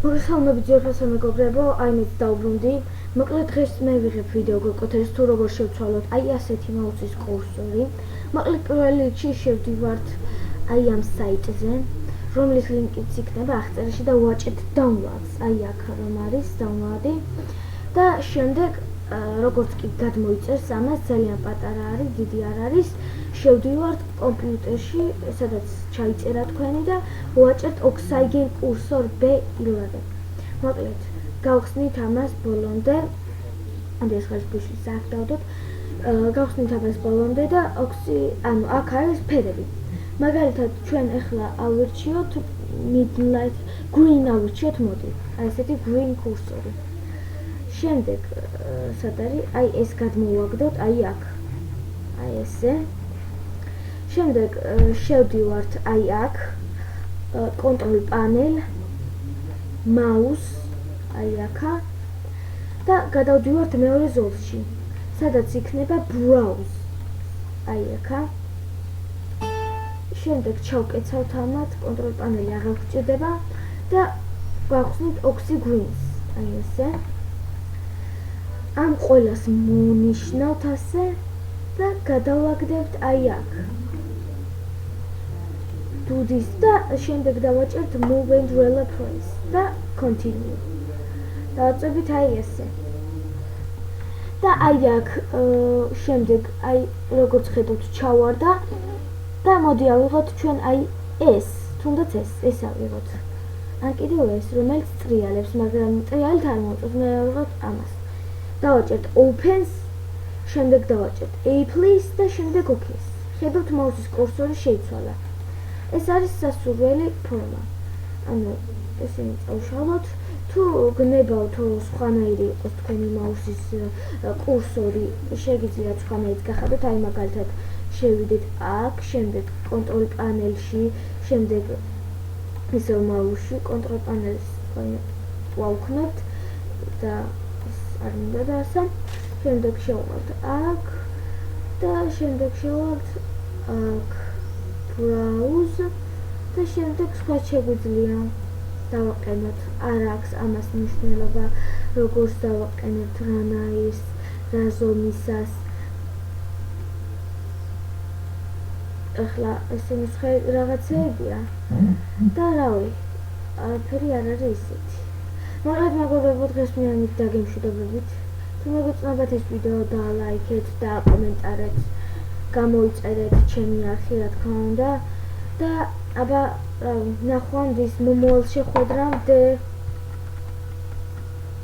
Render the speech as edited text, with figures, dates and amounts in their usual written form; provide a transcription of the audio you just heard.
მოგესალმებით ძვირფასო მეგობრებო, აი მეც დავბრუნდი. მოკლედ დღეს მე ვიღებ ვიდეო გვეკუთვნის თუ როგორ შევცვალოთ აი ასეთი მაუსის კურსორი. მოკლედ პირველ რიგში შევდივართ აი ამ საიტზე, რომლის ლინკიც იქნება აღწერაში და ვაჭრეთ downloads. აი აქ რომ არის download-ი და შემდეგ როგორც კი გადმოიწერს ამას, ძალიან პატარა არის, დიდი არ არის. შევდივართ კომპიუტერში, სადაც ჩაიწერა თქვენი და ვაჭრეთ Oxygen Cursor B11. მოკლედ, გავხსნით ამას ბოლომდე. ეს ხარ გუშინ საერთოდ გავხსნით ამას ბოლომდე და ანუ აქ არის ფერები. მაგალითად, ჩვენ ახლა ავირჩიოთ midnight green ავირჩიოთ მოდი. აი ესეთი green cursor-ი. შემდეგ სად არის? აი ეს გადმოვაგდოთ, აი აქ. აი ესე. შემდეგ შევდივართ აი აქ control panel mouse აი აქა და გადავდივართ მეორე ზოლში, სადაც იქნება browse აი აქა. შემდეგ ჩავკეცავთ ამათ, control panel აღარ გვჭირდება და გავხსნით Oxygreens აი ესე. ამ ყველას მონიშნავთ ასე და გადავაგდებთ აი აქ. This და შემდეგ დავაჭერთ move and press და continue. დავაწვევით აი ესე. და აი აქ შემდეგ აი როგორც ხედავთ ჩავარდა და მოდი ავიღოთ ჩვენ აი ეს, თუნდაც ეს ავიღოთ. ან კიდევ ეს, რომელიც ტრიალებს, მაგრამ ტრიალით არ მოვწევთ, მე ავიღოთ ამას. დავაჭერთ opens, შემდეგ დავაჭერთ apples და შემდეგ ok-ს. ხედავთ მაუსის კურსორი შეიცვალა. ეს არის სასურველი ფორმა. ანუ ესენი წავშალოთ. თუ გნებავთ სხვანაირი იყოს თქვენი მაუსის კურსორი, შეგიძლიათ სხვანაირად გახადოთ. აი მაგალითად შევიდეთ აქ, შემდეგ control panel-ში, შემდეგ ისევ მაუსში control panel-ს ვავქნებთ და ეს არ მინდა და ასე. შემდეგ შევვალთ აქ და შემდეგ შევვალთ აქ browse და შემდეგ სხვა შეგვიძლია დავაყენოთ. არ აქვს ამას მნიშვნელობა, როგორც დავაყენოთ რანაირს, რა ზომისას. ახლა ესენი სხვა რაღაცეებია და რავი, არაფერი არ არის ისეთი. მოკლედ მეგობრებო, დღეს მე ამით დაგემშვიდობებით. თუ მოგეწონათ ეს ვიდეო დალაიქეთ და კომენტარეთ, გამოიწერეთ ჩემი არხი რა თქმა უნდა და აბა ნახვამდის მომავალ შეხვედრამდე.